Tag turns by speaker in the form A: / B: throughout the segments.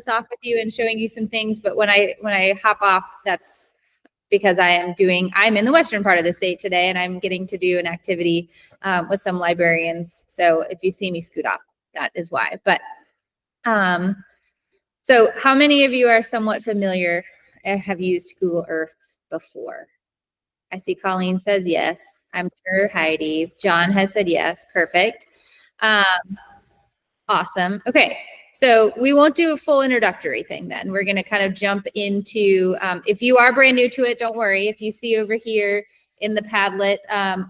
A: this off with you and showing you some things, but when I hop off, that's because I'm in the western part of the state today, and I'm getting to do an activity with some librarians. So if you see me scoot off, that is why. But so how many of you are somewhat familiar or have used Google Earth before? I see Colleen says yes. I'm sure Heidi. John has said yes. Perfect. Awesome. Okay. So we won't do a full introductory thing then. We're going to kind of jump into, if you are brand new to it, don't worry. If you see over here in the Padlet,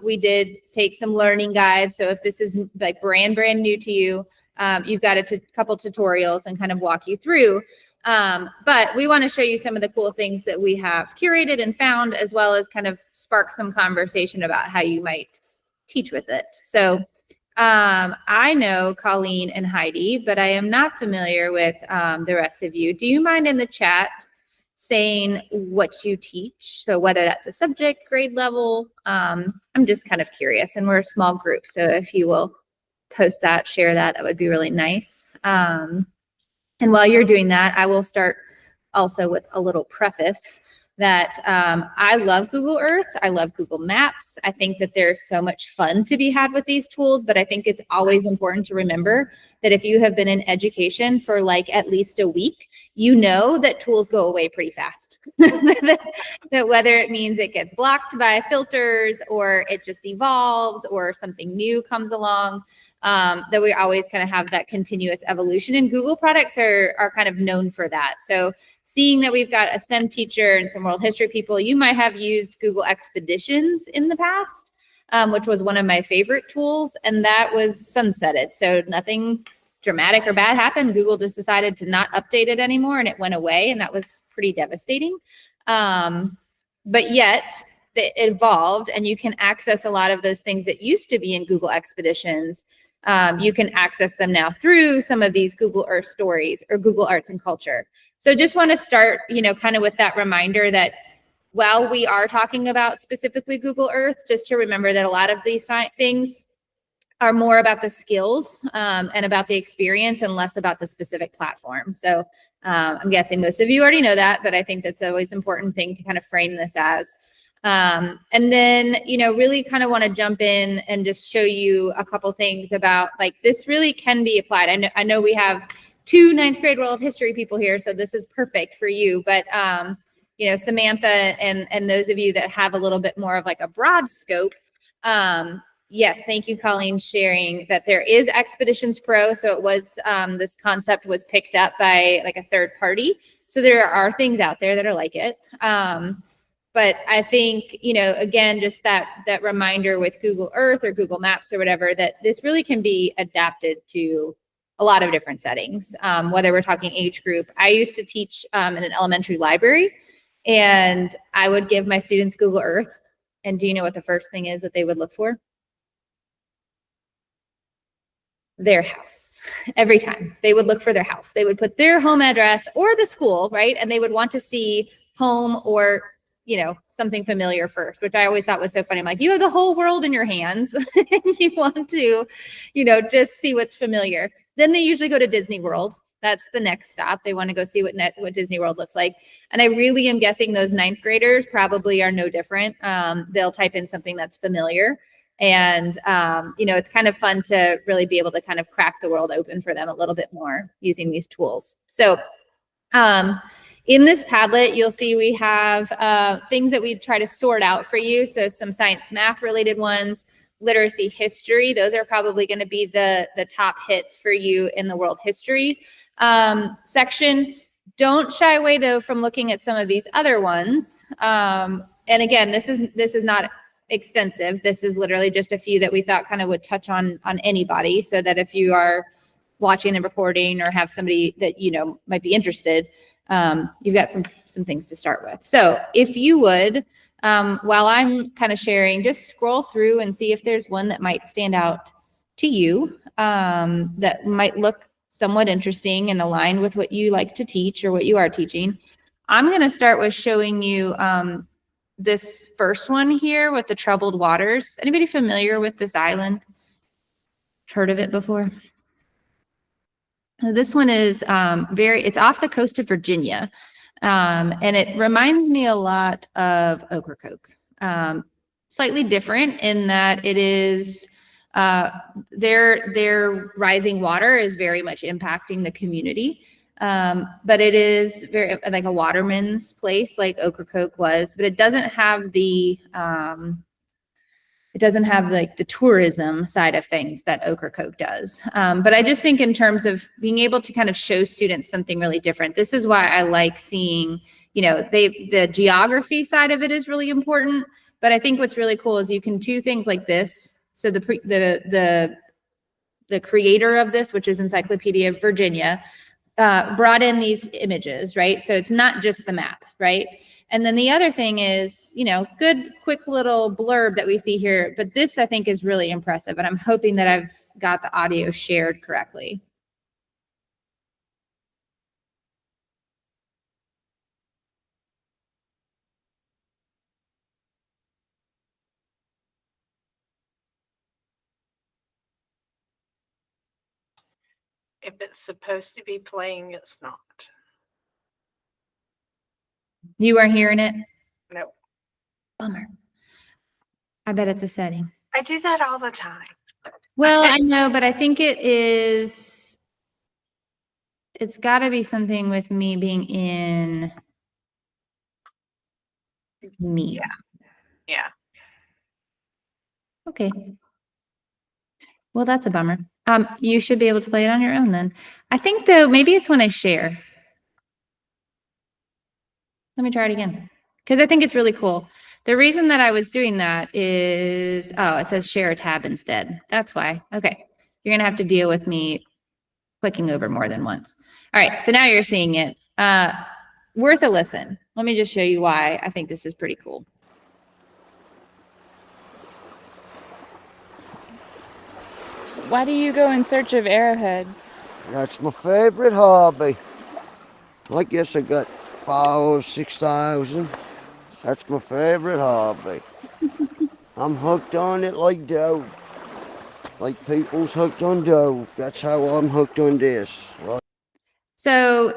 A: we did take some learning guides. So if this is like brand new to you, you've got a couple tutorials and kind of walk you through. But we want to show you some of the cool things that we have curated and found, as well as kind of spark some conversation about how you might teach with it. So I know Colleen and Heidi, but I am not familiar with the rest of you. Do you mind in the chat saying what you teach? So whether that's a subject, grade level, I'm just kind of curious, and we're a small group. So if you will post that, share that, that would be really nice. And while you're doing that, I will start also with a little preface that I love Google Earth. I love Google Maps. I think that there's so much fun to be had with these tools, but I think it's always important to remember that if you have been in education for like at least a week, you know that tools go away pretty fast. that whether it means it gets blocked by filters or it just evolves or something new comes along, that we always kind of have that continuous evolution, and Google products are kind of known for that. So seeing that we've got a STEM teacher and some world history people, you might have used Google Expeditions in the past, which was one of my favorite tools, and that was sunsetted. So nothing dramatic or bad happened. Google just decided to not update it anymore, and it went away, and that was pretty devastating. But yet it evolved, and you can access a lot of those things that used to be in Google Expeditions. You can access them now through some of these Google Earth stories or Google Arts and Culture. So just want to start, kind of with that reminder that while we are talking about specifically Google Earth, just to remember that a lot of these things are more about the skills and about the experience and less about the specific platform. So I'm guessing most of you already know that, but I think that's always an important thing to kind of frame this as. And then, really kind of want to jump in and just show you a couple things about like this really can be applied. I know we have 2 9th grade world history people here, so this is perfect for you. But, Samantha and those of you that have a little bit more of like a broad scope. Yes, thank you, Colleen, sharing that there is Expeditions Pro. So it was this concept was picked up by like a third party. So there are things out there that are like it. But I think, again, just that reminder with Google Earth or Google Maps or whatever, that this really can be adapted to a lot of different settings, whether we're talking age group. I used to teach in an elementary library, and I would give my students Google Earth. And do you know what the first thing is that they would look for? Their house. Every time they would look for their house, they would put their home address or the school, right? And they would want to see home or something familiar first, which I always thought was so funny. I'm like, you have the whole world in your hands and you want to, just see what's familiar. Then they usually go to Disney World. That's the next stop. They want to go see what Disney World looks like. And I really am guessing those 9th graders probably are no different. They'll type in something that's familiar. And, it's kind of fun to really be able to kind of crack the world open for them a little bit more using these tools. So, in this Padlet, you'll see we have things that we try to sort out for you. So some science, math related ones, literacy, history. Those are probably going to be the top hits for you in the world history section. Don't shy away though from looking at some of these other ones. And again, this is not extensive. This is literally just a few that we thought kind of would touch on anybody, so that if you are watching the recording or have somebody that might be interested, you've got some things to start with. So if you would, while I'm kind of sharing, just scroll through and see if there's one that might stand out to you, that might look somewhat interesting and aligned with what you like to teach or what you are teaching. I'm going to start with showing you this first one here with the troubled waters. Anybody familiar with this island? Heard of it before? This one is it's off the coast of Virginia. And it reminds me a lot of Ocracoke. Slightly different in that it is their rising water is very much impacting the community. But it is very like a waterman's place like Ocracoke was, but it doesn't have like the tourism side of things that Ocracoke does. But I just think in terms of being able to kind of show students something really different, this is why I like seeing, the geography side of it is really important. But I think what's really cool is you can do things like this. So the creator of this, which is Encyclopedia of Virginia, brought in these images, right? So it's not just the map, right? And then the other thing is, good, quick little blurb that we see here. But this, I think, is really impressive. And I'm hoping that I've got the audio shared correctly.
B: If it's supposed to be playing, it's not.
A: You are hearing it?
B: No.
A: Bummer. I bet it's a setting.
B: I do that all the time.
A: Well, I know, but I think it's got to be something with me being in Meet.
B: Yeah.
A: Okay. Well, that's a bummer. You should be able to play it on your own then. I think though, maybe it's when I share. Let me try it again. Because I think it's really cool. The reason that I was doing that is, it says share a tab instead. That's why. Okay. You're going to have to deal with me clicking over more than once. All right. So now you're seeing it. Worth a listen. Let me just show you why I think this is pretty cool.
C: Why do you go in search of arrowheads?
D: That's my favorite hobby. I guess I got 5,000, 6,000. That's my favorite hobby. I'm hooked on it like dough. Like people's hooked on dough. That's how I'm hooked on this. Right?
A: So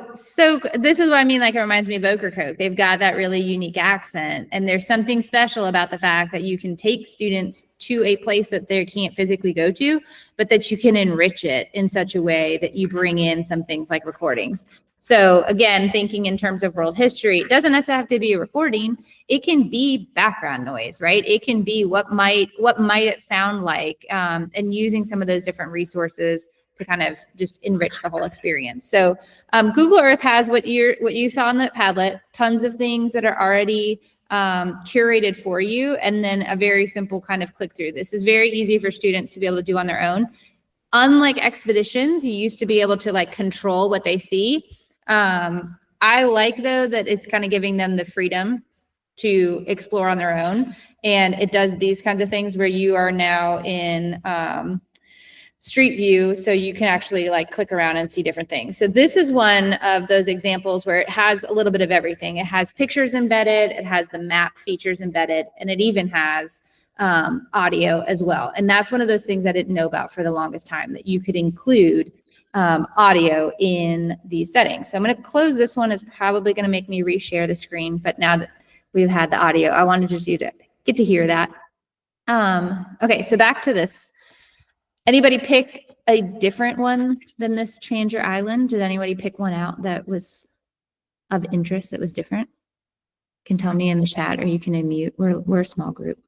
A: this is what I mean. Like, it reminds me of Ocracoke. They've got that really unique accent, and there's something special about the fact that you can take students to a place that they can't physically go to, but that you can enrich it in such a way that you bring in some things like recordings. So again, thinking in terms of world history, it doesn't necessarily have to be a recording. It can be background noise, right? It can be what might it sound like, and using some of those different resources to kind of just enrich the whole experience. So Google Earth has what you saw on the Padlet, tons of things that are already curated for you, and then a very simple kind of click through. This is very easy for students to be able to do on their own. Unlike expeditions, you used to be able to like control what they see. I like though that it's kind of giving them the freedom to explore on their own. And it does these kinds of things where you are now in Street View, so you can actually like click around and see different things. So this is one of those examples where it has a little bit of everything. It has pictures embedded, it has the map features embedded, and it even has audio as well. And that's one of those things I didn't know about for the longest time, that you could include audio in these settings. So I'm going to close this one. It's probably going to make me reshare the screen, but now that we've had the audio, I wanted just you to get to hear that. Okay, so back to this. Anybody pick a different one than this Change Your Island? Did anybody pick one out that was of interest, that was different? You can tell me in the chat, or you can unmute. We're a small group.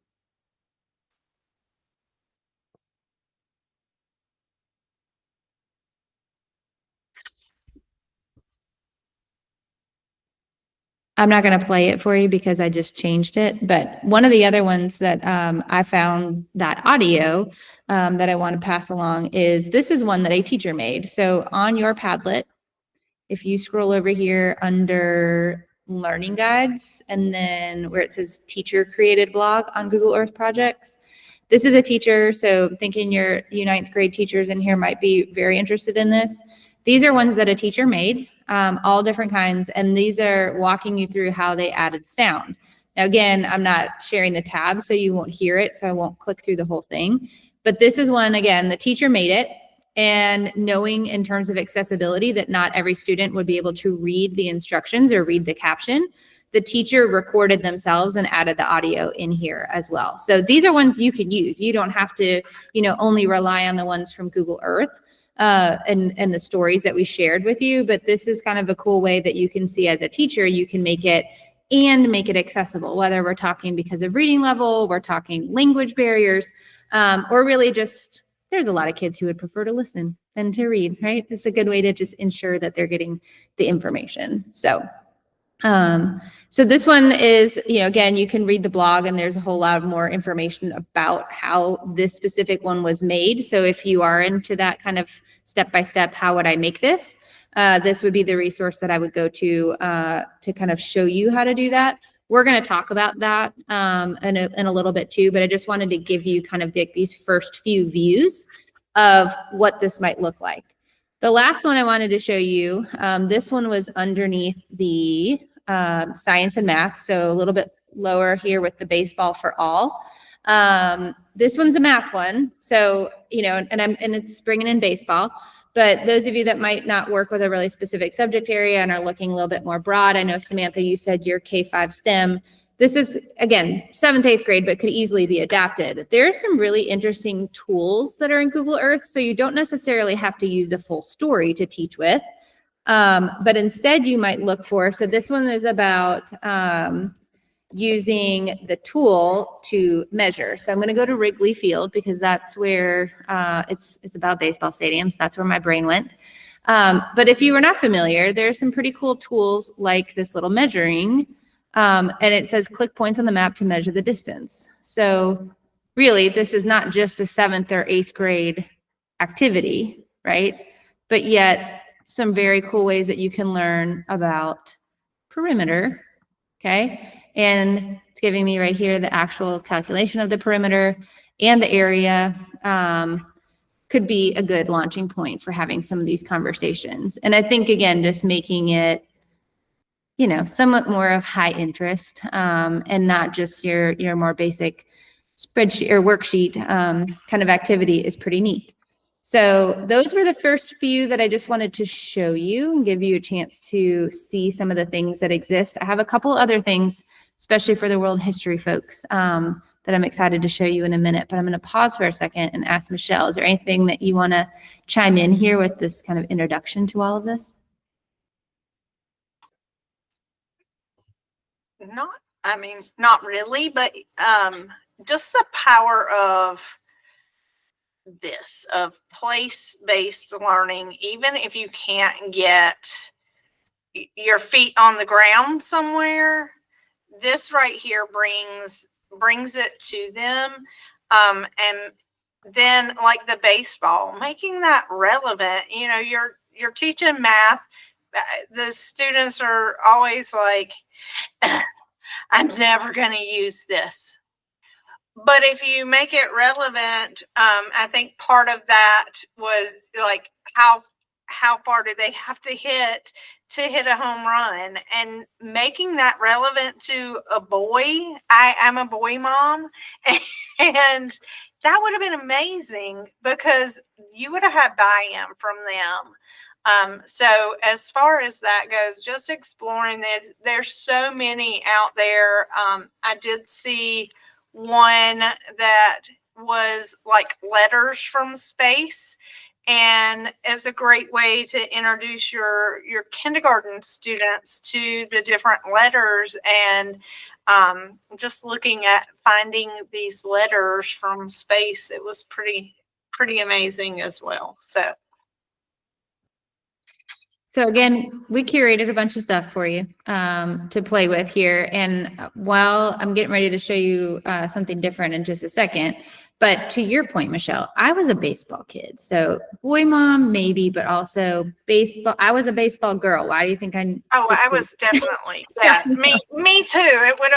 A: I'm not going to play it for you because I just changed it. But one of the other ones that I found that audio that I want to pass along is, this is one that a teacher made. So on your Padlet, if you scroll over here under learning guides, and then where it says teacher created blog on Google Earth projects, this is a teacher. So thinking your ninth grade teachers in here might be very interested in this. These are ones that a teacher made, all different kinds, and these are walking you through how they added sound. Now, again, I'm not sharing the tab, so you won't hear it, so I won't click through the whole thing. But this is one, again, the teacher made it. and knowing in terms of accessibility that not every student would be able to read the instructions or read the caption, the teacher recorded themselves and added the audio in here as well. So these are ones you can use. You don't have to, only rely on the ones from Google Earth and the stories that we shared with you. But this is kind of a cool way that you can see as a teacher, you can make it accessible, whether we're talking because of reading level, we're talking language barriers, or really just, there's a lot of kids who would prefer to listen than to read, right? It's a good way to just ensure that they're getting the information. So this one is, again, you can read the blog and there's a whole lot more information about how this specific one was made. So if you are into that kind of step-by-step, how would I make this? This would be the resource that I would go to kind of show you how to do that. We're going to talk about that in a little bit too, but I just wanted to give you kind of these first few views of what this might look like. The last one I wanted to show you, this one was underneath the science and math, so a little bit lower here with the baseball for all. This one's a math one, so and it's bringing in baseball. But those of you that might not work with a really specific subject area and are looking a little bit more broad, I know Samantha, you said you're K-5 STEM. This is, again, 7th, 8th grade, but could easily be adapted. There's some really interesting tools that are in Google Earth, so you don't necessarily have to use a full story to teach with. But instead you might look for, so this one is about using the tool to measure. So I'm going to go to Wrigley Field because that's where it's about baseball stadiums. That's where my brain went. But if you were not familiar, there's some pretty cool tools like this little measuring. And it says click points on the map to measure the distance. So really, this is not just a 7th or 8th grade activity, right? But yet some very cool ways that you can learn about perimeter, okay? And it's giving me right here the actual calculation of the perimeter and the area could be a good launching point for having some of these conversations. And I think, again, just making it, somewhat more of high interest and not just your more basic spreadsheet or worksheet kind of activity is pretty neat. So those were the first few that I just wanted to show you and give you a chance to see some of the things that exist. I have a couple other things, especially for the world history folks, that I'm excited to show you in a minute, but I'm going to pause for a second and ask Michelle, is there anything that you want to chime in here with this kind of introduction to all of this?
B: Not really, but just the power of place-based learning, even if you can't get your feet on the ground somewhere, this right here brings it to them. And then like the baseball, making that relevant, you're teaching math. The students are always like, I'm never going to use this. But if you make it relevant, I think part of that was like how far do they have to hit a home run, and making that relevant to a boy. I'm a boy mom, and that would have been amazing because you would have had buy-in from them. So as far as that goes, just exploring this, there's so many out there. I did see one that was like letters from space, and it's a great way to introduce your kindergarten students to the different letters, and just looking at finding these letters from space, it was pretty amazing as well.
A: So again, we curated a bunch of stuff for you to play with here. And while I'm getting ready to show you something different in just a second, but to your point, Michelle, I was a baseball kid. So boy mom, maybe, but also baseball. I was a baseball girl. Why do you think
B: I was definitely, yeah, me too. It would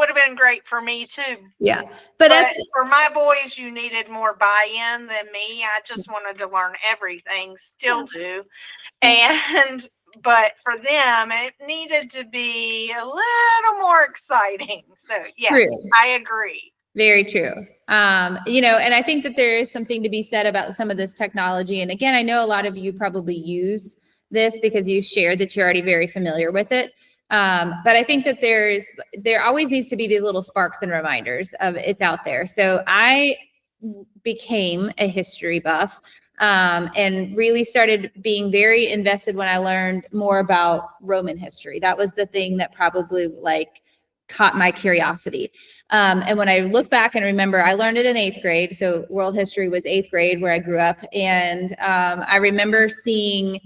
B: have been great for me too.
A: Yeah. But
B: for my boys, you needed more buy-in than me. I just wanted to learn everything, still do. But for them, it needed to be a little more exciting. So yes, true. I agree.
A: Very true. And I think that there is something to be said about some of this technology. And again, I know a lot of you probably use this because you shared that you're already very familiar with it. But I think that there always needs to be these little sparks and reminders of it's out there. So I became a history buff, and really started being very invested when I learned more about Roman history. That was the thing that probably caught my curiosity. And when I look back and remember, I learned it in 8th grade. So world history was 8th grade where I grew up. And I remember seeing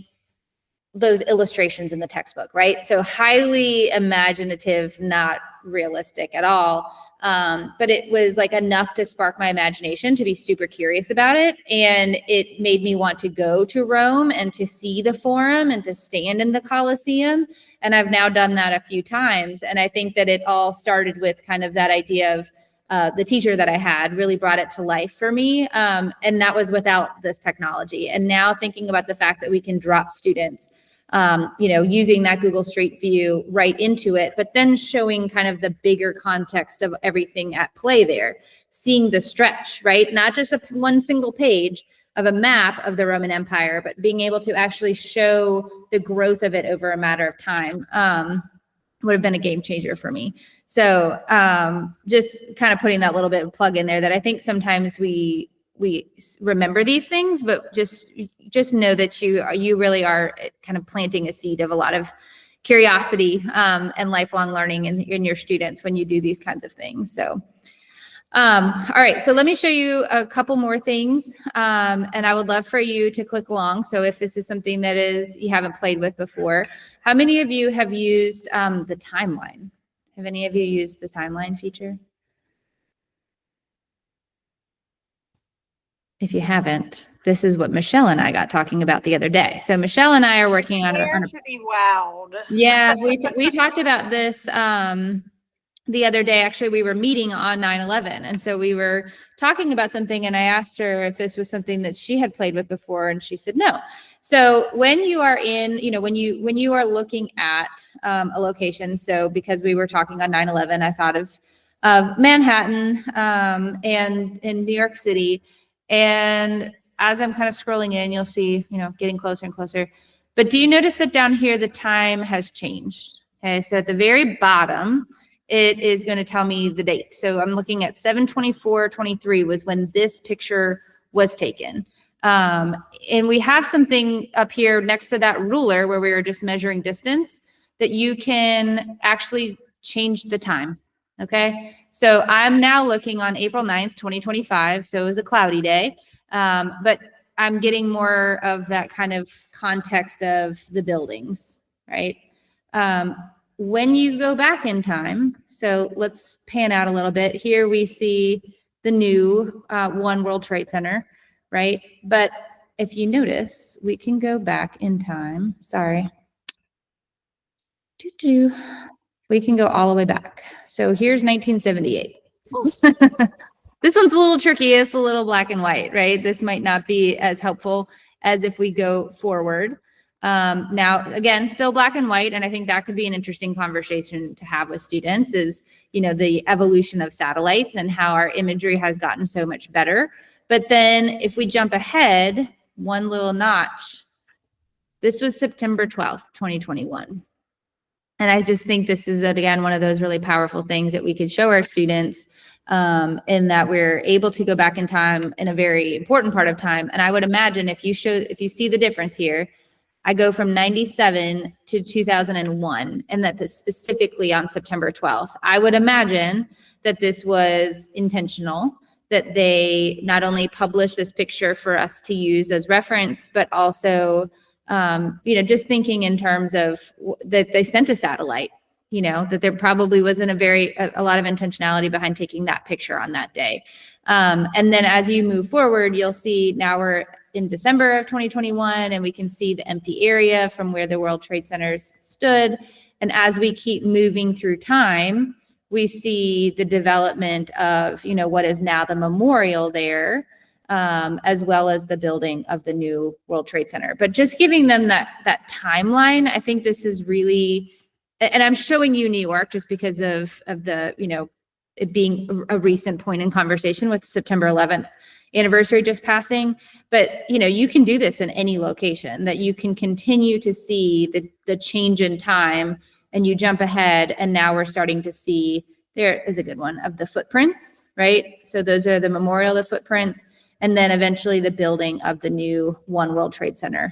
A: those illustrations in the textbook, right? So highly imaginative, not realistic at all. But it was enough to spark my imagination to be super curious about it. And it made me want to go to Rome and to see the Forum and to stand in the Colosseum. And I've now done that a few times. And I think that it all started with kind of that idea of the teacher that I had really brought it to life for me. And that was without this technology. And now thinking about the fact that we can drop students using that Google Street View right into it, but then showing kind of the bigger context of everything at play there, seeing the stretch, right? Not just one single page of a map of the Roman Empire, but being able to actually show the growth of it over a matter of time would have been a game changer for me. So just kind of putting that little bit of plug in there that I think sometimes we remember these things, but just know that you really are kind of planting a seed of a lot of curiosity and lifelong learning in your students when you do these kinds of things. So, all right, so let me show you a couple more things, and I would love for you to click along. So if this is something that you haven't played with before, how many of you have used the timeline? Have any of you used the timeline feature? If you haven't, this is what Michelle and I got talking about the other day. So Michelle and I are working on
B: to be wowed.
A: Yeah, we talked about this the other day. Actually, we were meeting on 9/11, and so we were talking about something, and I asked her if this was something that she had played with before, and she said no. So when you are when you are looking at a location, so because we were talking on 9/11, I thought of Manhattan and in New York City. And as I'm kind of scrolling in, you'll see, getting closer and closer. But do you notice that down here, the time has changed? Okay, so at the very bottom, it is going to tell me the date. So I'm looking at 7/24/23 was when this picture was taken. And we have something up here next to that ruler where we were just measuring distance that you can actually change the time. Okay, so I'm now looking on April 9th, 2025. So it was a cloudy day, but I'm getting more of that kind of context of the buildings, right? When you go back in time, so let's pan out a little bit. Here we see the new One World Trade Center, right? But if you notice, we can go back in time. Sorry. We can go all the way back. So here's 1978. This one's a little tricky. It's a little black and white, right? This might not be as helpful as if we go forward. Now, again, still black and white. And I think that could be an interesting conversation to have with students is, the evolution of satellites and how our imagery has gotten so much better. But then if we jump ahead one little notch, this was September 12th, 2021. And I just think this is, again, one of those really powerful things that we could show our students in that we're able to go back in time in a very important part of time. And I would imagine if you see the difference here, I go from 97 to 2001, and that this specifically on September 12th. I would imagine that this was intentional, that they not only published this picture for us to use as reference, but also just thinking in terms of that they sent a satellite, that there probably wasn't a lot of intentionality behind taking that picture on that day. And then as you move forward, you'll see now we're in December of 2021, and we can see the empty area from where the World Trade Centers stood. And as we keep moving through time, we see the development of, what is now the memorial there, as well as the building of the new World Trade Center. But just giving them that timeline, I think this is really, and I'm showing you New York just because of the, it being a recent point in conversation with September 11th anniversary just passing. But, you know, you can do this in any location, that you can continue to see the change in time, and you jump ahead. And now we're starting to see, there is a good one, of the footprints, right? So those are the memorial, the footprints, and then eventually the building of the new One World Trade Center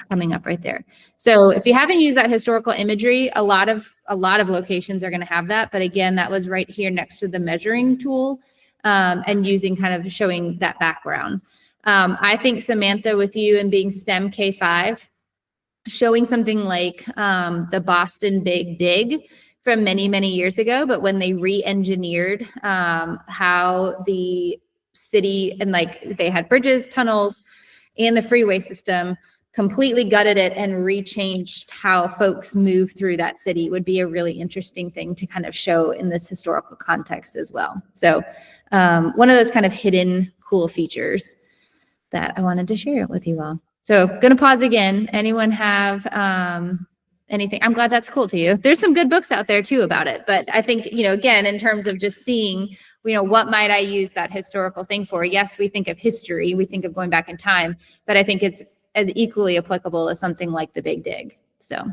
A: coming up right there. So if you haven't used that historical imagery, a lot of locations are going to have that. But again, that was right here next to the measuring tool, and using kind of showing that background. I think, Samantha, with you and being STEM K-5, showing something like the Boston Big Dig from many, many years ago, but when they re-engineered how the city, and like they had bridges, tunnels, and the freeway system, completely gutted it and rechanged how folks move through that city, would be a really interesting thing to kind of show in this historical context as well. So one of those kind of hidden cool features that I wanted to share with you all. So going to pause again. Anyone have anything? I'm glad that's cool to you. There's some good books out there too about it, but I think, you know, again, in terms of just seeing, you know, what might I use that historical thing for? Yes, we think of history, we think of going back in time, but I think it's as equally applicable as something like the Big Dig. So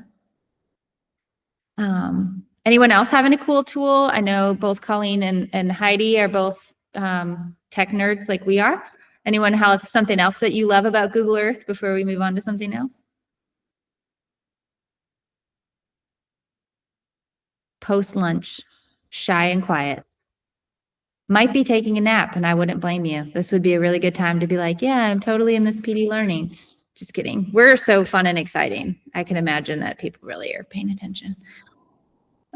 A: anyone else have any cool tool? I know both Colleen and Heidi are both tech nerds like we are. Anyone have something else that you love about Google Earth before we move on to something else? Post lunch, shy and quiet. Might be taking a nap, and I wouldn't blame you. This would be a really good time to be like, yeah, I'm totally in this PD learning. Just kidding. We're so fun and exciting. I can imagine that people really are paying attention.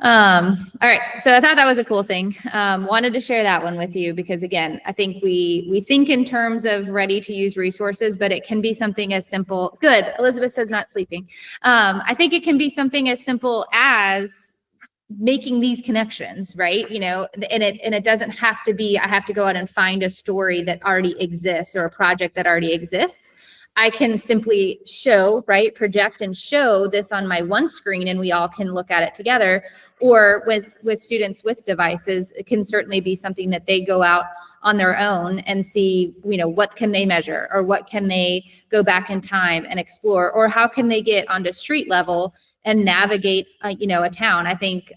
A: All right. So I thought that was a cool thing. Wanted to share that one with you because, again, I think we think in terms of ready to use resources, but it can be something as simple. Good. Elizabeth says not sleeping. I think it can be something as simple as making these connections, right? You know, and it doesn't have to be, I have to go out and find a story that already exists or a project that already exists. I can simply show, right, project and show this on my one screen, and we all can look at it together. Or with students with devices, it can certainly be something that they go out on their own and see, you know, what can they measure, or what can they go back in time and explore, or how can they get onto street level and navigate, you know, a town. I think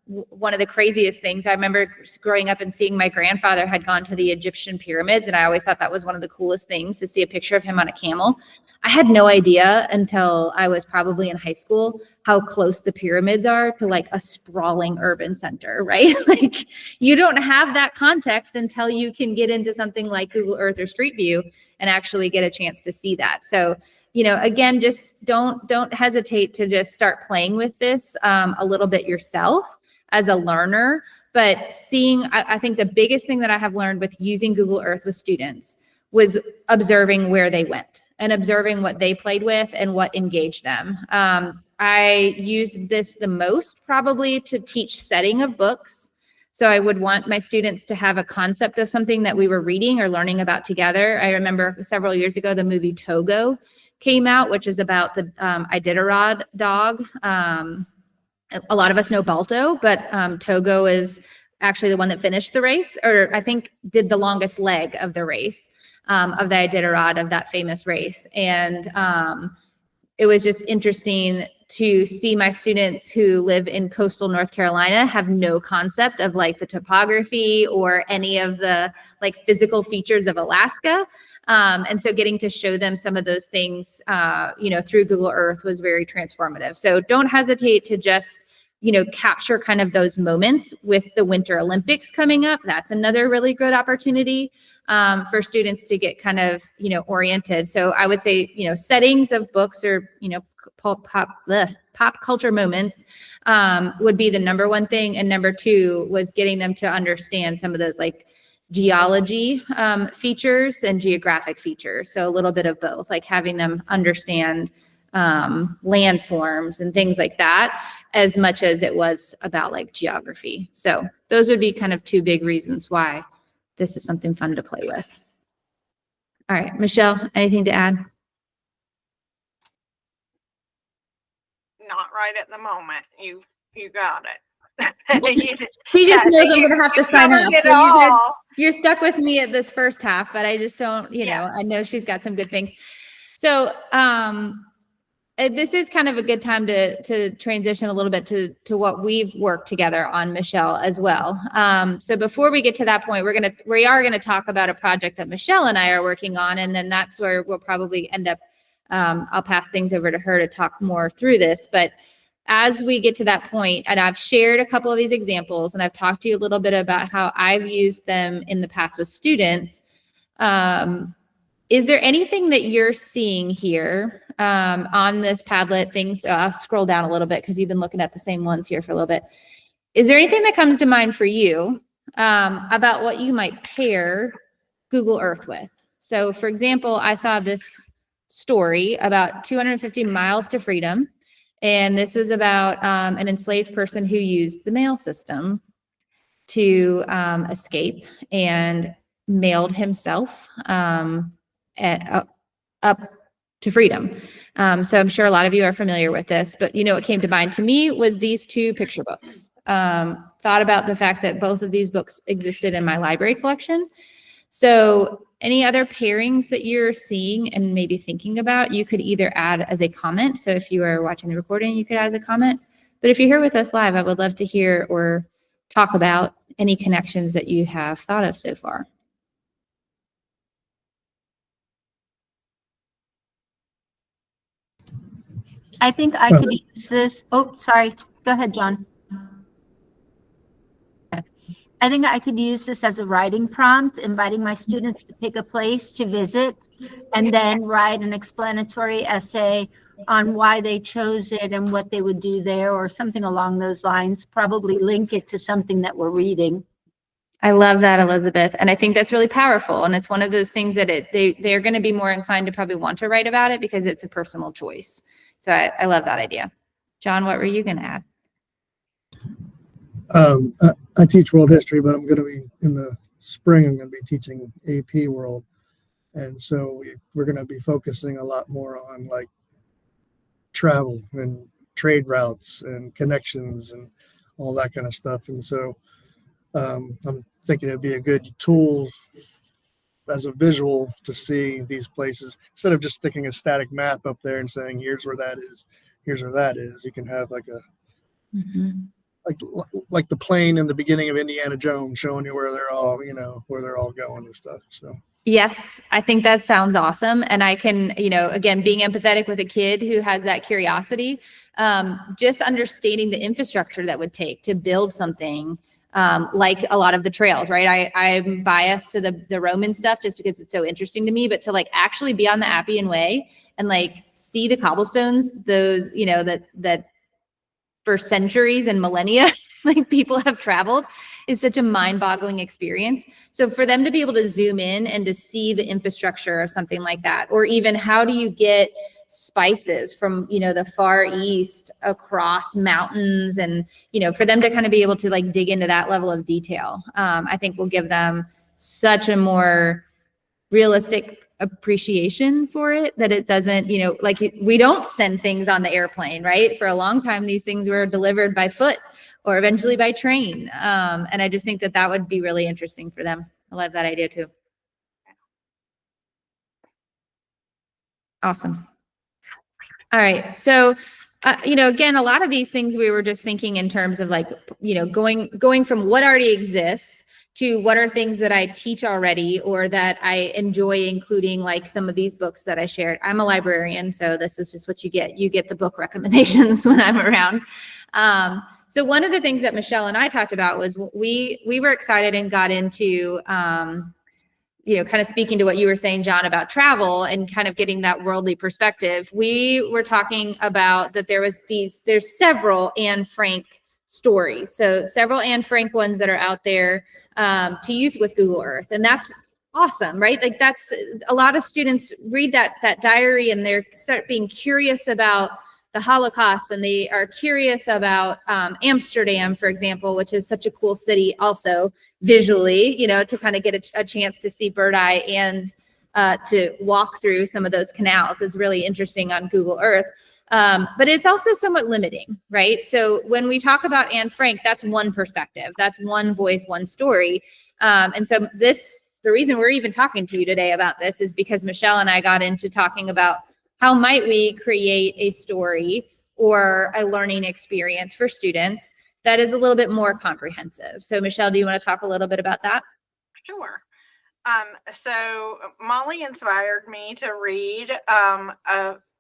A: one of the craziest things, I remember growing up and seeing my grandfather had gone to the Egyptian pyramids, and I always thought that was one of the coolest things, to see a picture of him on a camel. I had no idea until I was probably in high school how close the pyramids are to like a sprawling urban center, right? Like, you don't have that context until you can get into something like Google Earth or Street View and actually get a chance to see that. So, you know, again, just don't hesitate to just start playing with this a little bit yourself as a learner. But seeing, I think the biggest thing that I have learned with using Google Earth with students was observing where they went and observing what they played with and what engaged them. I used this the most probably to teach setting of books. So I would want my students to have a concept of something that we were reading or learning about together. I remember several years ago, the movie Togo came out, which is about the Iditarod dog. A lot of us know Balto, but Togo is actually the one that finished the race, or I think did the longest leg of the race, of the Iditarod, of that famous race. And it was just interesting to see my students who live in coastal North Carolina have no concept of like the topography or any of the like physical features of Alaska. And so getting to show them some of those things, you know, through Google Earth was very transformative. So don't hesitate to just, you know, capture kind of those moments with the Winter Olympics coming up. That's another really good opportunity for students to get kind of, you know, oriented. So I would say, you know, settings of books or, you know, pop culture moments would be the number one thing. And number two was getting them to understand some of those like geology features and geographic features. So a little bit of both, like having them understand landforms and things like that, as much as it was about like geography. So those would be kind of two big reasons why this is something fun to play with. All right, Michelle, anything to add?
B: Not right at the moment. You got it. You-
A: He just
B: yeah,
A: knows I'm going to have to sign
B: covered
A: up.
B: it
A: So
B: all.
A: you're stuck with me at this first half, but I just don't,
B: Yeah.
A: I know she's got some good things. So, this is kind of a good time to transition a little bit to what we've worked together on, Michelle, as well. So before we get to that point, we are gonna talk about a project that Michelle and I are working on, and then that's where we'll probably end up. I'll pass things over to her to talk more through this, but as we get to that point, and I've shared a couple of these examples, and I've talked to you a little bit about how I've used them in the past with students. Is there anything that you're seeing here on this Padlet thing? So I'll scroll down a little bit because you've been looking at the same ones here for a little bit. Is there anything that comes to mind for you about what you might pair Google Earth with? So for example, I saw this story about 250 miles to freedom. And this was about an enslaved person who used the mail system to escape and mailed himself up to freedom. So I'm sure a lot of you are familiar with this, but what came to mind to me was these two picture books. Thought about the fact that both of these books existed in my library collection. So any other pairings that you're seeing and maybe thinking about, you could either add as a comment. So if you are watching the recording, you could add as a comment. But if you're here with us live, I would love to hear or talk about any connections that you have thought of so far.
E: I think I could use this. Oh, sorry. Go ahead, John. I think I could use this as a writing prompt, inviting my students to pick a place to visit and then write an explanatory essay on why they chose it and what they would do there or something along those lines. Probably link it to something that we're reading.
A: I love that, Elizabeth. And I think that's really powerful. And it's one of those things that they're going to be more inclined to probably want to write about it because it's a personal choice. So I love that idea. John, what were you going to add?
F: I teach world history, but I'm going to be in the spring, I'm going to be teaching AP world. And so we're going to be focusing a lot more on like travel and trade routes and connections and all that kind of stuff. And so I'm thinking it'd be a good tool as a visual to see these places instead of just sticking a static map up there and saying, here's where that is, here's where that is. You can have like a, like the plane in the beginning of Indiana Jones showing you where they're all, where they're all going and stuff. So.
A: Yes, I think that sounds awesome. And I can, again, being empathetic with a kid who has that curiosity, just understanding the infrastructure that would take to build something like a lot of the trails, right? I'm biased to the Roman stuff just because it's so interesting to me, but to like actually be on the Appian Way and like see the cobblestones, those, that for centuries and millennia, like people have traveled, is such a mind-boggling experience. So for them to be able to zoom in and to see the infrastructure of something like that, or even how do you get spices from, the Far East across mountains, and, for them to kind of be able to like dig into that level of detail, I think will give them such a more realistic appreciation for it, that it doesn't, like we don't send things on the airplane, right? For a long time, these things were delivered by foot or eventually by train. And I just think that would be really interesting for them. I love that idea too. Awesome. All right. So, again, a lot of these things we were just thinking in terms of like, going from what already exists to what are things that I teach already or that I enjoy including, like some of these books that I shared. I'm a librarian, so this is just what you get. You get the book recommendations when I'm around. So one of the things that Michelle and I talked about was we were excited and got into, kind of speaking to what you were saying, John, about travel and kind of getting that worldly perspective. We were talking about that there's several Anne Frank stories. So several Anne Frank ones that are out there to use with Google Earth. And that's awesome, right? Like that's a lot of students read that diary and they're start being curious about the Holocaust, and they are curious about Amsterdam, for example, which is such a cool city also visually, to kind of get a chance to see bird eye and to walk through some of those canals is really interesting on Google Earth. But it's also somewhat limiting, right? So when we talk about Anne Frank, that's one perspective, that's one voice, one story. And so the reason we're even talking to you today about this is because Michelle and I got into talking about how might we create a story or a learning experience for students that is a little bit more comprehensive. So Michelle, do you want to talk a little bit about that?
B: Sure. So Molly inspired me to read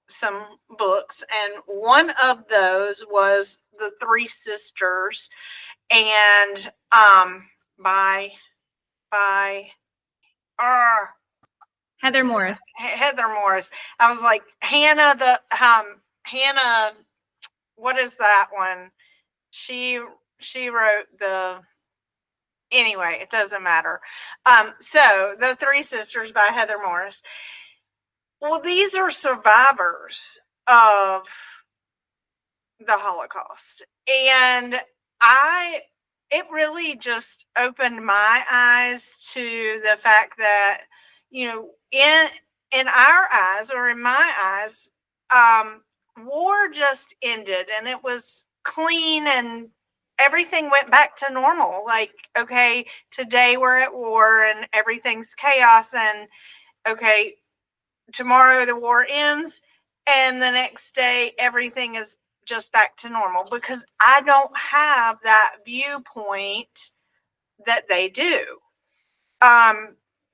B: some books, and one of those was The Three Sisters, and by
A: Heather Morris.
B: Heather Morris. I was like, Hannah, what is that one? She wrote anyway, it doesn't matter. So The Three Sisters by Heather Morris. Well, these are survivors of the Holocaust. And it really just opened my eyes to the fact that, in our eyes, or in my eyes, war just ended and it was clean and everything went back to normal. Like, okay, today we're at war and everything's chaos, and okay, tomorrow the war ends and the next day everything is just back to normal, because I don't have that viewpoint that they do.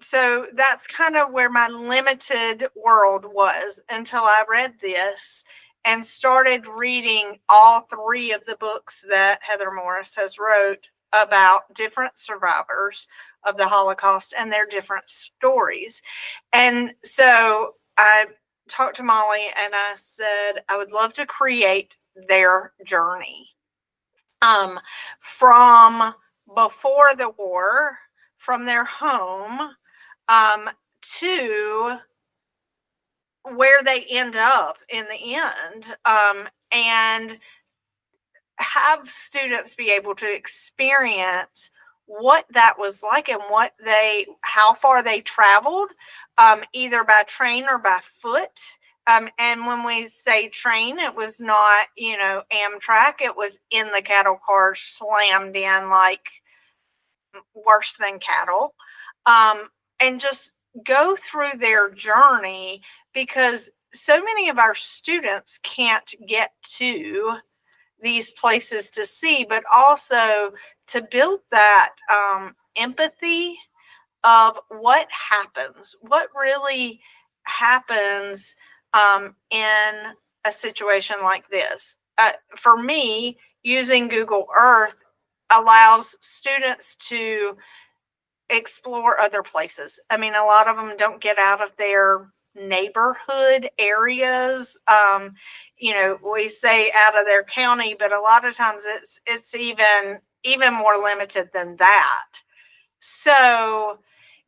B: So that's kind of where my limited world was until I read this and started reading all three of the books that Heather Morris has wrote about different survivors of the Holocaust and their different stories. And so I talked to Molly and I said, I would love to create their journey from before the war, from their home, to where they end up in the end, and have students be able to experience what that was like and how far they traveled, either by train or by foot. And when we say train, it was not, Amtrak. It was in the cattle cars, slammed in like worse than cattle, and just go through their journey, because so many of our students can't get to these places to see, but also to build that empathy of what really happens in a situation like this. For me, using Google Earth allows students to explore other places. I mean, a lot of them don't get out of their neighborhood areas. We say out of their county, but a lot of times it's even more limited than that. So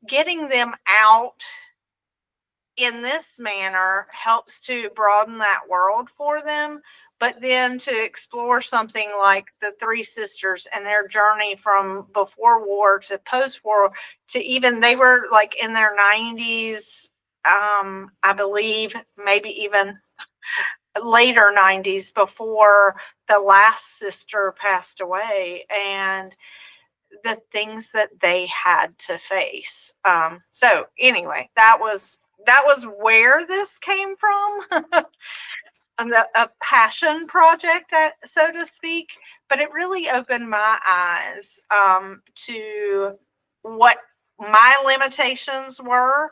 B: getting them out in this manner helps to broaden that world for them. But then to explore something like the Three Sisters and their journey from before war to post-war, to even, they were like in their 90s, I believe, maybe even later 90s, before the last sister passed away, and the things that they had to face. So anyway, that was where this came from. A passion project, so to speak, but it really opened my eyes to what my limitations were.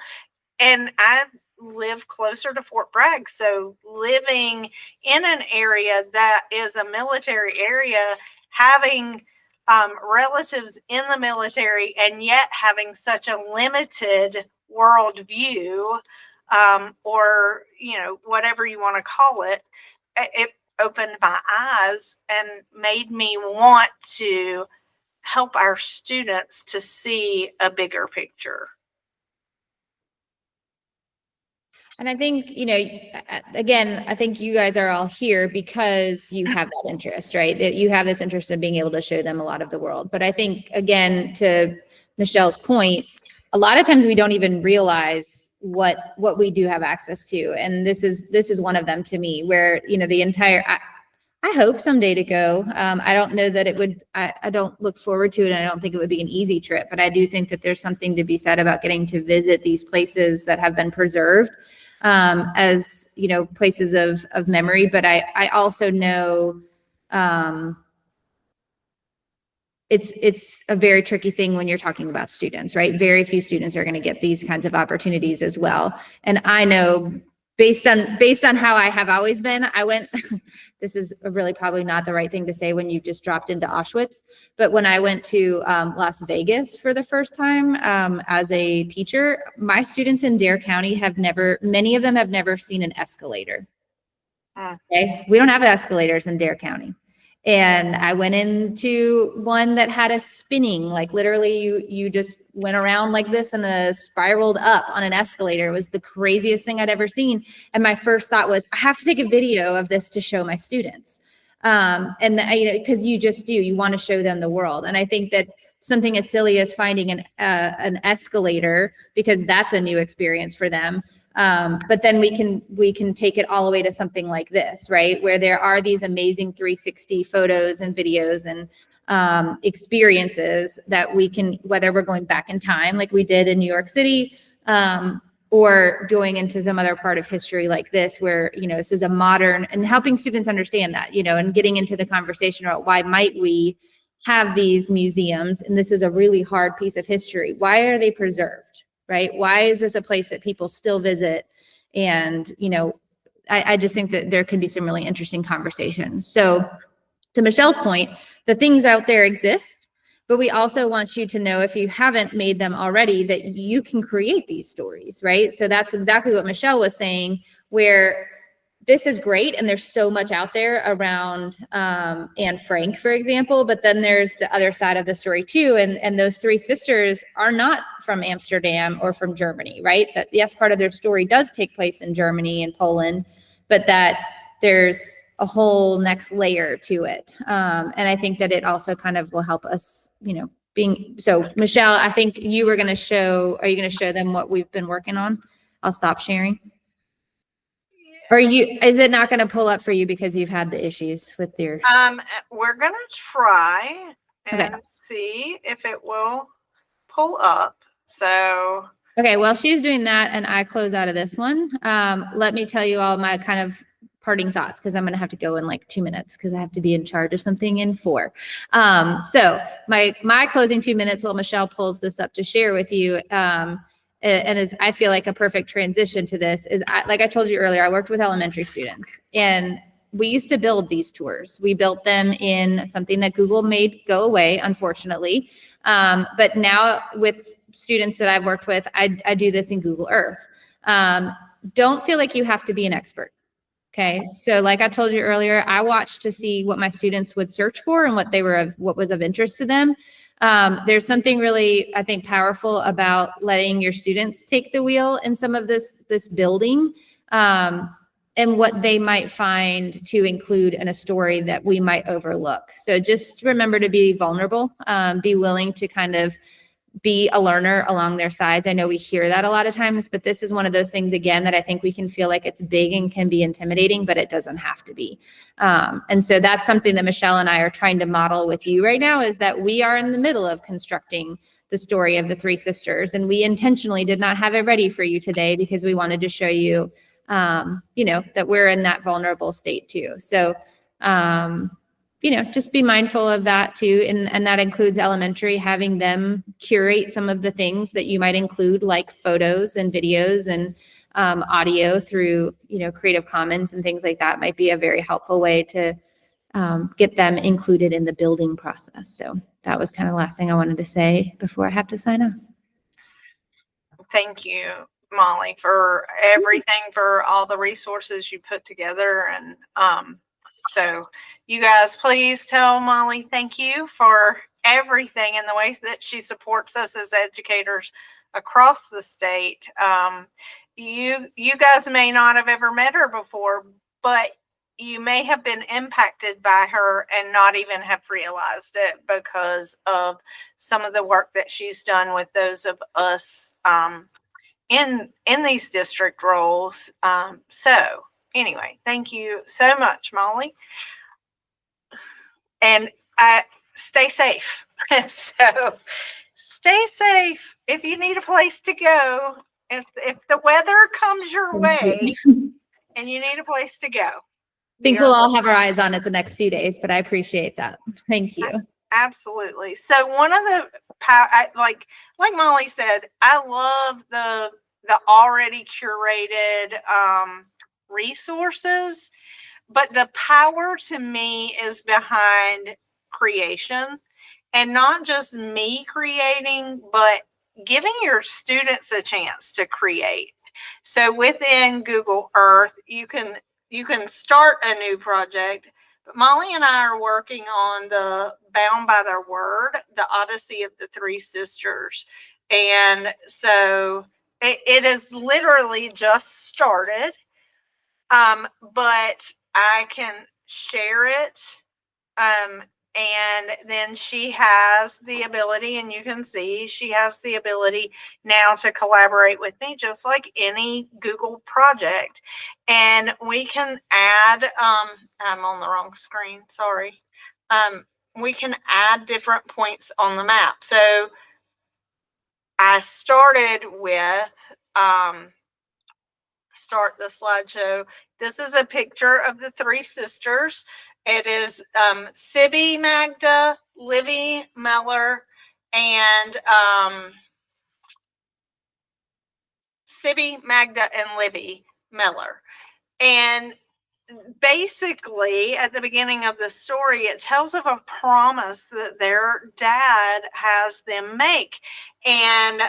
B: And I live closer to Fort Bragg, so living in an area that is a military area, having relatives in the military, and yet having such a limited worldview, or whatever you want to call it, it opened my eyes and made me want to help our students to see a bigger picture.
A: And I think, again, I think you guys are all here because you have that interest, right? That you have this interest in being able to show them a lot of the world. But I think, again, to Michelle's point, a lot of times we don't even realize what we do have access to. And this is one of them to me, where, you know, the entire, I hope someday to go. I don't know that it would, I don't look forward to it. And I don't think it would be an easy trip, but I do think that there's something to be said about getting to visit these places that have been preserved, as, you know, places of memory. But I also know, it's a very tricky thing when you're talking about students, right? Very few students are going to get these kinds of opportunities as well. And I know, based on how I have always been, I went, this is really probably not the right thing to say when you just dropped into Auschwitz, but when I went to Las Vegas for the first time as a teacher, my students in Dare County many of them have never seen an escalator. Okay, we don't have escalators in Dare County. And I went into one that had a spinning, like literally you just went around like this and spiraled up on an escalator. It was the craziest thing I'd ever seen. And my first thought was, I have to take a video of this to show my students. And you know, because you just do, you want to show them the world. And I think that something as silly as finding an escalator, because that's a new experience for them. But then we can take it all the way to something like this, right? Where there are these amazing 360 photos and videos and experiences that we can, whether we're going back in time, like we did in New York City, or going into some other part of history like this, where, you know, this is a modern, and helping students understand that, you know, and getting into the conversation about why might we have these museums, and this is a really hard piece of history. Why are they preserved? Right? Why is this a place that people still visit? And, you know, I just think that there could be some really interesting conversations. So to Michelle's point, the things out there exist, but we also want you to know, if you haven't made them already, that you can create these stories, right? So that's exactly what Michelle was saying, where this is great, and there's so much out there around Anne Frank, for example, but then there's the other side of the story too, and those three sisters are not from Amsterdam or from Germany, right? That, yes, part of their story does take place in Germany and Poland, but that there's a whole next layer to it. And I think that it also kind of will help us, you know, so Michelle, I think you were going to show, are you going to show them what we've been working on? I'll stop sharing. Or is it not going to pull up for you because you've had the issues with your?
B: We're going to try and see if it will pull up. So.
A: Okay, well, she's doing that and I close out of this one. Let me tell you all my kind of parting thoughts, because I'm going to have to go in like 2 minutes because I have to be in charge of something in 4. So my closing 2 minutes while Michelle pulls this up to share with you, and is, I feel like, a perfect transition to this, is like I told you earlier, I worked with elementary students, and we used to build these tours. We built them in something that Google made go away, unfortunately. But now with students that I've worked with, I do this in Google Earth. Don't feel like you have to be an expert. Okay. So like I told you earlier, I watched to see what my students would search for and what was of interest to them. There's something really, I think, powerful about letting your students take the wheel in some of this building, and what they might find to include in a story that we might overlook. So just remember to be vulnerable, be willing to kind of be a learner along their sides. I know we hear that a lot of times, but this is one of those things, again, that I think we can feel like it's big and can be intimidating, but it doesn't have to be. And so that's something that Michelle and I are trying to model with you right now, is that we are in the middle of constructing the story of the 3 sisters. And we intentionally did not have it ready for you today because we wanted to show you, you know, that we're in that vulnerable state too. So, you know, just be mindful of that too. And that includes elementary, having them curate some of the things that you might include, like photos and videos and audio through, you know, Creative Commons and things like that might be a very helpful way to get them included in the building process. So that was kind of the last thing I wanted to say before I have to sign off.
B: Thank you, Molly, for everything, for all the resources you put together. And so you guys, please tell Molly thank you for everything and the ways that she supports us as educators across the state. You guys may not have ever met her before, but you may have been impacted by her and not even have realized it because of some of the work that she's done with those of us in these district roles. So anyway, thank you so much, Molly. And stay safe. So stay safe. If you need a place to go, if the weather comes your way and you need a place to go.
A: I think we'll all have our eyes on it the next few days, but I appreciate that. Thank you.
B: Absolutely. So one of the like Molly said, I love the already curated resources, but the power to me is behind creation, and not just me creating, but giving your students a chance to create. So within Google Earth, you can start a new project. But Molly and I are working on the Bound by Their Word, the Odyssey of the Three Sisters. And so it has literally just started. But I can share it. And then she has the ability, and you can see she has the ability now to collaborate with me, just like any Google project. And we can add, I'm on the wrong screen, sorry. We can add different points on the map. So I started with, start the slideshow. This is a picture of the three sisters. It is Sibby, Magda, Livy, Meller, and Sibby, Magda, and Livy Meller. And basically, at the beginning of the story, it tells of a promise that their dad has them make. And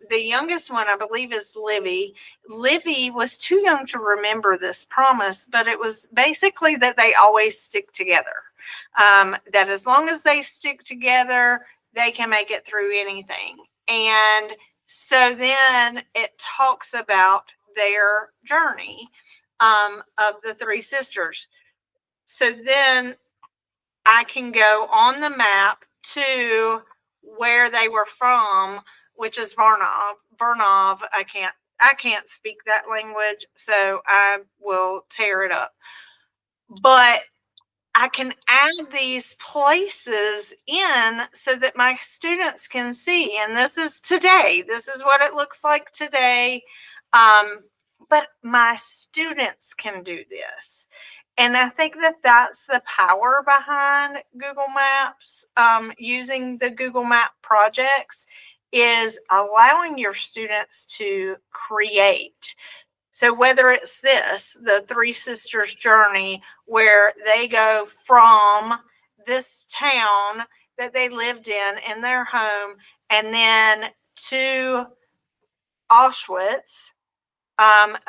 B: the youngest one, I believe, is Livy. Livy was too young to remember this promise, but it was basically that they always stick together. That as long as they stick together, they can make it through anything. And so then it talks about their journey of the three sisters. So then I can go on the map to where they were from, which is Varnov. Varnov, I can't speak that language, so I will tear it up. But I can add these places in so that my students can see. And this is today. This is what it looks like today. But my students can do this. And I think that that's the power behind Google Maps, using the Google Map projects, is allowing your students to create. So whether it's this, the Three Sisters journey, where they go from this town that they lived in their home, and then to Auschwitz,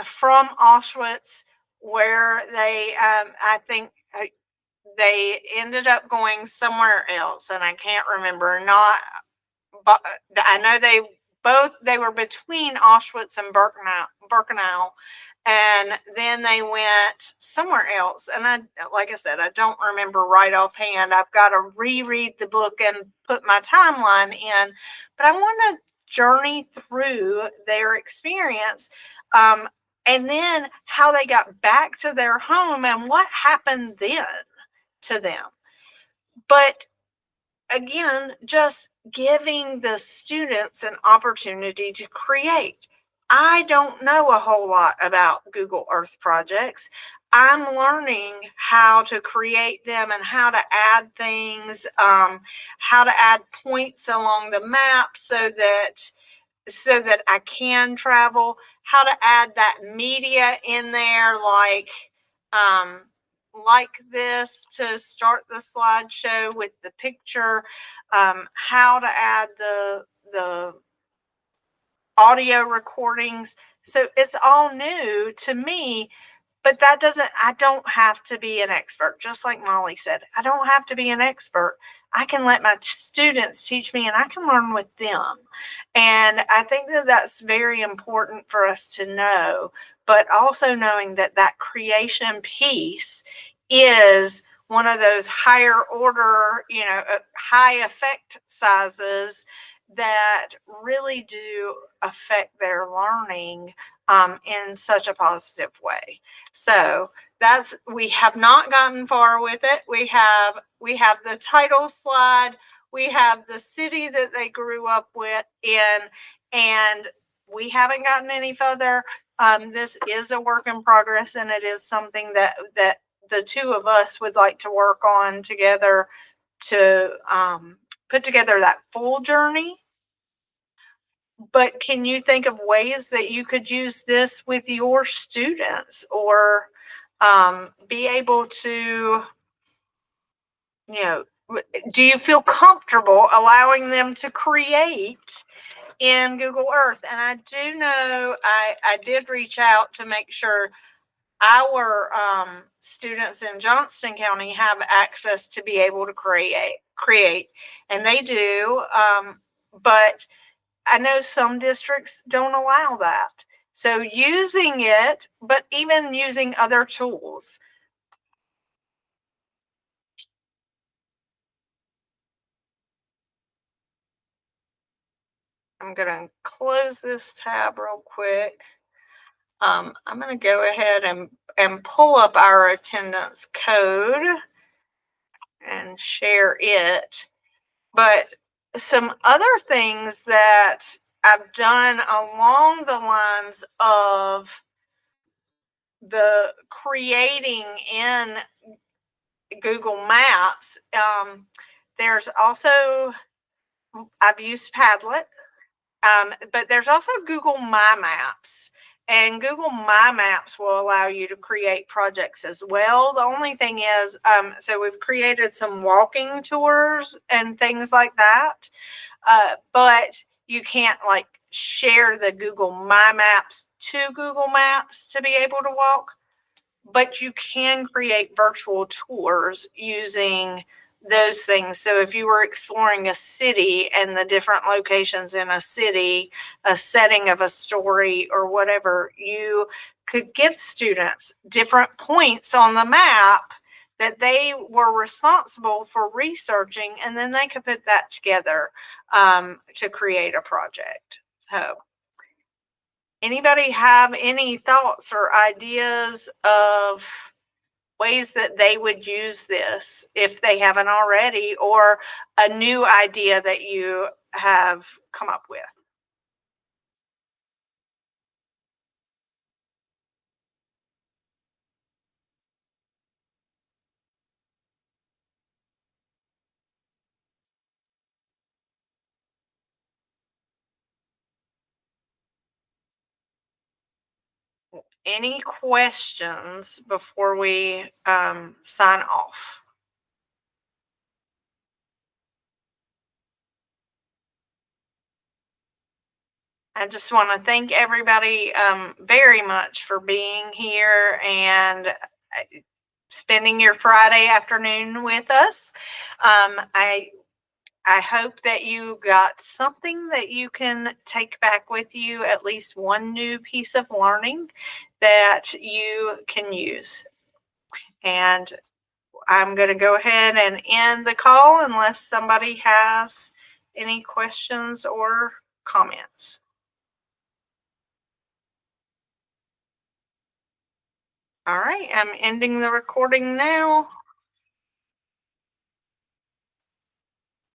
B: from Auschwitz, where they, I think they ended up going somewhere else, and I can't remember. But I know they were between Auschwitz and Birkenau, and then they went somewhere else. And like I said, I don't remember right offhand. I've got to reread the book and put my timeline in, but I want to journey through their experience, and then how they got back to their home and what happened then to them. But again, just giving the students an opportunity to create. I don't know a whole lot about Google Earth projects. I'm learning how to create them and how to add things, how to add points along the map so that I can travel, how to add that media in there, like this to start the slideshow with the picture, how to add the audio recordings. So it's all new to me, but I don't have to be an expert. Just like Molly said, I don't have to be an expert. I can let my students teach me, and I can learn with them. And I think that that's very important for us to know, but also knowing that that creation piece is one of those higher order, high effect sizes, that really do affect their learning in such a positive way. So we have not gotten far with it. We have the title slide, we have the city that they grew up in, and we haven't gotten any further. This is a work in progress, and it is something that the two of us would like to work on together to put together that full journey. But can you think of ways that you could use this with your students, or be able to, do you feel comfortable allowing them to create in Google Earth? And I do know I did reach out to make sure our students in Johnston County have access to be able to create, and they do. But I know some districts don't allow that. So using it, but even using other tools. I'm going to close this tab real quick. I'm going to go ahead and pull up our attendance code and share it. But some other things that I've done along the lines of the creating in Google Maps, there's also, I've used Padlet, but there's also Google My Maps. And Google My Maps will allow you to create projects as well. The only thing is, so we've created some walking tours and things like that, but you can't like share the Google My Maps to Google Maps to be able to walk, but you can create virtual tours using those things. So if you were exploring a city and the different locations in a city, a setting of a story or whatever, you could give students different points on the map that they were responsible for researching, and then they could put that together to create a project. So anybody have any thoughts or ideas of ways that they would use this if they haven't already, or a new idea that you have come up with? Any questions before we sign off? I just want to thank everybody very much for being here and spending your Friday afternoon with us. I hope that you got something that you can take back with you, at least one new piece of learning that you can use. And I'm going to go ahead and end the call unless somebody has any questions or comments. All right, I'm ending the recording now.